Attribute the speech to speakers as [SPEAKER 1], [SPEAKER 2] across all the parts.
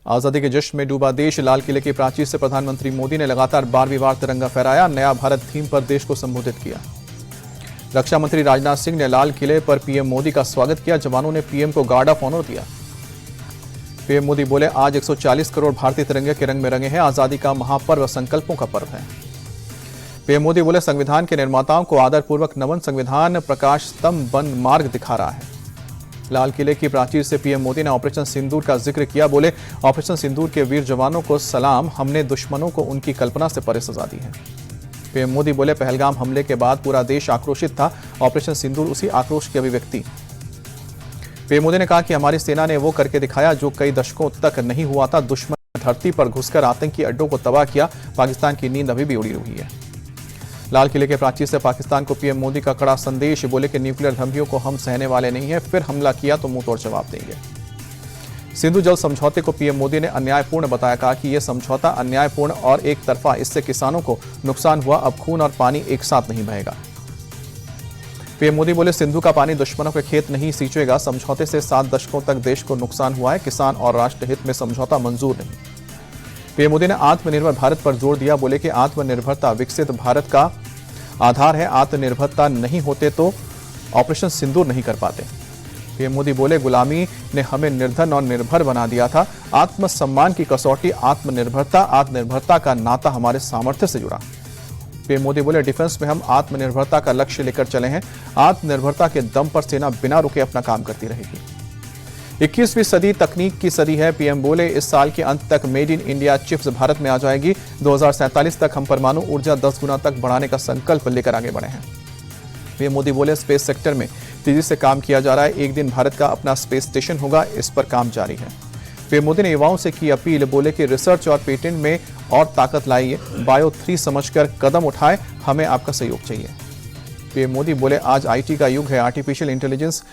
[SPEAKER 1] आजादी के जश्न में डूबा देश, लाल किले की प्राचीर से प्रधानमंत्री मोदी ने लगातार 12वीं बार तिरंगा फहराया। नया भारत थीम पर देश को संबोधित किया। रक्षा मंत्री राजनाथ सिंह ने लाल किले पर पीएम मोदी का स्वागत किया। जवानों ने पीएम को गार्ड ऑफ ऑनर दिया। पीएम मोदी बोले, आज 140 करोड़ भारतीय तिरंगे के रंग में रंगे हैं। आजादी का महापर्व संकल्पों का पर्व है। पीएम मोदी बोले, संविधान के निर्माताओं को आदरपूर्वक नमन। संविधान प्रकाश स्तंभ बन मार्ग दिखा रहा है। लाल किले की प्राचीर से पीएम मोदी ने ऑपरेशन सिंदूर का जिक्र किया। बोले, ऑपरेशन सिंदूर के वीर जवानों को सलाम। हमने दुश्मनों को उनकी कल्पना से परे सजा दी है। पीएम मोदी बोले, पहलगाम हमले के बाद पूरा देश आक्रोशित था। ऑपरेशन सिंदूर उसी आक्रोश की अभिव्यक्ति। पीएम मोदी ने कहा कि हमारी सेना ने वो करके दिखाया जो कई दशकों तक नहीं हुआ था। दुश्मन ने धरती पर घुसकर आतंकी अड्डों को तबाह किया। पाकिस्तान की नींद अभी भी उड़ी हुई है। लाल किले के प्राचीर से पाकिस्तान को पीएम मोदी का कड़ा संदेश। बोले कि न्यूक्लियर धमकियों को हम सहने वाले नहीं हैं। फिर हमला किया तो मुंह तोड़ जवाब देंगे। सिंधु जल समझौते को पीएम मोदी ने अन्यायपूर्ण बताया। कहा कि यह समझौता अन्यायपूर्ण और एक तरफा, इससे किसानों को नुकसान हुआ। अब खून और पानी एक साथ नहीं बहेगा। पीएम मोदी बोले, सिंधु का पानी दुश्मनों के खेत नहीं सींचेगा। समझौते से 7 दशकों तक देश को नुकसान हुआ है। किसान और राष्ट्र हित में समझौता मंजूर नहीं। पीएम मोदी ने आत्मनिर्भर भारत पर जोर दिया। बोले कि आत्मनिर्भरता विकसित भारत का आधार है। आत्मनिर्भरता नहीं होते तो ऑपरेशन सिंदूर नहीं कर पाते। पीएम मोदी बोले, गुलामी ने हमें निर्धन और निर्भर बना दिया था। आत्मसम्मान की कसौटी आत्मनिर्भरता का नाता हमारे सामर्थ्य से जुड़ा। पीएम मोदी बोले, डिफेंस में हम आत्मनिर्भरता का लक्ष्य लेकर चले हैं। आत्मनिर्भरता के दम पर सेना बिना रुके अपना काम करती रहेगी। 21वीं सदी तकनीक की सदी है। पीएम बोले, इस साल के अंत तक made in India chips Bharat में आ जाएगी। 2047 तक हम परमाणु ऊर्जा 10 गुना तक बढ़ाने का संकल्प लेकर आगे बढ़े हैं। पीएम मोदी बोले, स्पेस सेक्टर में तेजी से काम किया जा रहा है। एक दिन भारत का अपना स्पेस स्टेशन होगा। इस पर काम जारी है। पीएम मोदी ने युवाओं से की अपील। बोले कि रिसर्च और पेटेंट में और ताकत लाइए। बायो 3 समझकर कदम उठाए। हमें आपका सहयोग चाहिए। पीएम मोदी बोले, आज आईटी का युग है। आर्टिफिशियल इंटेलिजेंस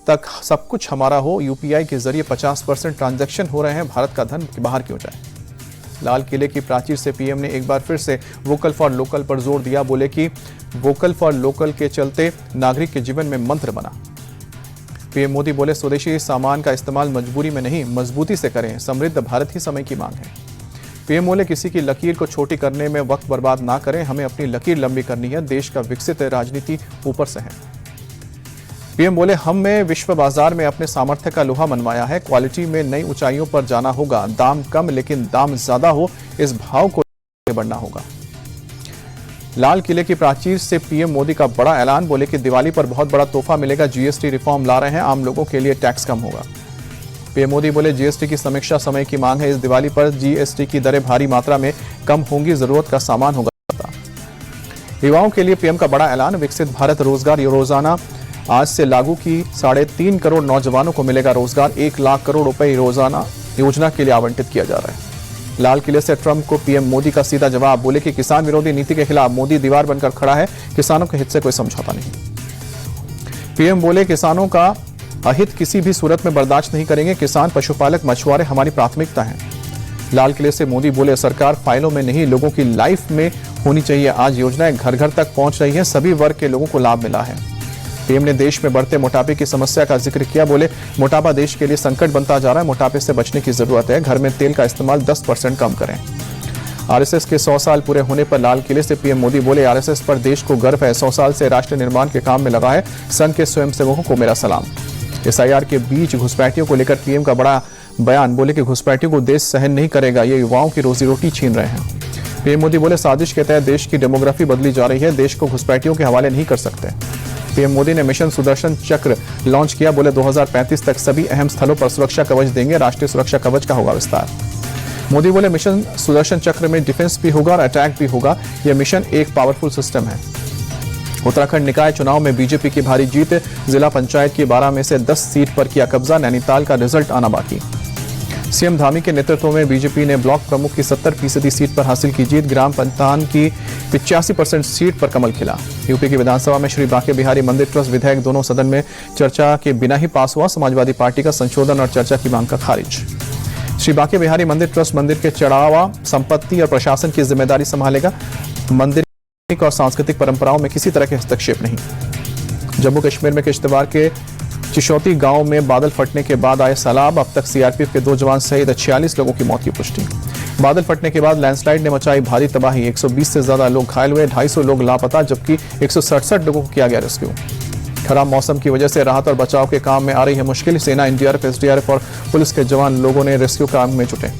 [SPEAKER 1] तक सब कुछ हमारा हो। यूपीआई के जरिए 50% ट्रांजैक्शन हो रहे हैं। भारत का धन बाहर क्यों जाए। लाल किले की प्राचीर से पीएम ने एक बार फिर से वोकल फॉर लोकल पर जोर दिया। बोले कि वोकल फॉर लोकल के चलते नागरिक के जीवन में मंत्र बना। पीएम मोदी बोले, स्वदेशी सामान का इस्तेमाल मजबूरी में नहीं मजबूती से करें। समृद्ध भारत ही समय की मांग है। पीएम बोले, किसी की लकीर को छोटी करने में वक्त बर्बाद ना करें। हमें अपनी लकीर लंबी करनी है। देश का विकसित राजनीति ऊपर से है। पीएम बोले, हमने विश्व बाजार में अपने सामर्थ्य का लोहा मनवाया है। क्वालिटी में नई ऊंचाइयों पर जाना होगा। दाम कम लेकिन दाम ज्यादा हो, इस भाव को बढ़ना होगा। लाल किले की प्राचीर से पीएम मोदी का बड़ा ऐलान। बोले कि दिवाली पर बहुत बड़ा तोहफा मिलेगा। जीएसटी रिफॉर्म ला रहे हैं। आम लोगों के लिए टैक्स कम होगा। पीएम मोदी बोले, जीएसटी की समीक्षा समय की मांग है। इस दिवाली पर जीएसटी की दरें भारी मात्रा में कम होंगी। जरूरत का सामान होगा। युवाओं के लिए पीएम का बड़ा ऐलान। विकसित भारत रोजगार योजना आज से लागू की। 3.5 करोड़ नौजवानों को मिलेगा रोजगार। 1 लाख करोड़ रुपए रोजाना योजना के लिए आवंटित किया जा रहा है। लाल किले से ट्रंप को पीएम मोदी का सीधा जवाब। बोले कि किसान विरोधी नीति के खिलाफ मोदी दीवार बनकर खड़ा है। किसानों के हित से कोई समझौता नहीं। पीएम बोले, किसानों का अहित किसी भी सूरत में बर्दाश्त नहीं करेंगे। किसान, पशुपालक, मछुआरे हमारी प्राथमिकता है। लाल किले से मोदी बोले, सरकार फाइलों में नहीं लोगों की लाइफ में होनी चाहिए। आज योजनाएं घर घर तक पहुंच रही है। सभी वर्ग के लोगों को लाभ मिला है। पीएम ने देश में बढ़ते मोटापे की समस्या का जिक्र किया। बोले, मोटापा देश के लिए संकट बनता जा रहा है। मोटापे से बचने की जरूरत है। घर में तेल का इस्तेमाल 10% कम करें। आरएसएस के 100 साल पूरे होने पर लाल किले से पीएम मोदी बोले, आरएसएस पर देश को गर्व है। 100 साल से राष्ट्र निर्माण के काम में लगा है। संघ के स्वयंसेवकों को मेरा सलाम। एसआईआर के बीच घुसपैठियों को लेकर पीएम का बड़ा बयान। बोले कि घुसपैठियों को देश सहन नहीं करेगा। ये युवाओं की रोजी रोटी छीन रहे हैं। पीएम मोदी बोले, साजिश के तहत देश की डेमोग्राफी बदली जा रही है। देश को घुसपैठियों के हवाले नहीं कर सकते। पीएम मोदी ने मिशन सुदर्शन चक्र लॉन्च किया। बोले, 2035 तक सभी अहम स्थलों पर सुरक्षा कवच देंगे। राष्ट्रीय सुरक्षा कवच का होगा विस्तार। मोदी बोले, मिशन सुदर्शन चक्र में डिफेंस भी होगा और अटैक भी होगा। यह मिशन एक पावरफुल सिस्टम है। उत्तराखंड निकाय चुनाव में बीजेपी की भारी जीत। जिला पंचायत की 12 में से 10 सीट पर किया कब्जा। नैनीताल का रिजल्ट आना बाकी। सीएम धामी के नेतृत्व में बीजेपी ने ब्लॉक प्रमुख की 70% सीट पर हासिल की जीत। ग्राम पंचायत की 85% सीट पर कमल खिला। यूपी की विधानसभा में श्री बांके बिहारी मंदिर ट्रस्ट विधेयक दोनों सदन में चर्चा के बिना ही पास हुआ। समाजवादी पार्टी का संशोधन और चर्चा की मांग का खारिज। श्री बांके बिहारी मंदिर ट्रस्ट मंदिर के चढ़ावा, संपत्ति और प्रशासन की जिम्मेदारी संभालेगा। मंदिर और सांस्कृतिक परंपराओं में किसी तरह के हस्तक्षेप नहीं। जम्मू कश्मीर में किश्तवाड़ के चिशौती गांव में बादल फटने के बाद आए सैलाब। अब तक सीआरपीएफ के 2 जवान सहित 46 लोगों की मौत की पुष्टि। बादल फटने के बाद लैंडस्लाइड ने मचाई भारी तबाही। 120 से ज्यादा लोग घायल हुए, 250 लोग लापता, जबकि 167 लोगों को किया गया रेस्क्यू। खराब मौसम की वजह से राहत और बचाव के काम में आ रही है मुश्किल। सेना, एनडीआरएफ, एसडीआरएफ और पुलिस के जवान लोगों ने रेस्क्यू काम में जुटे।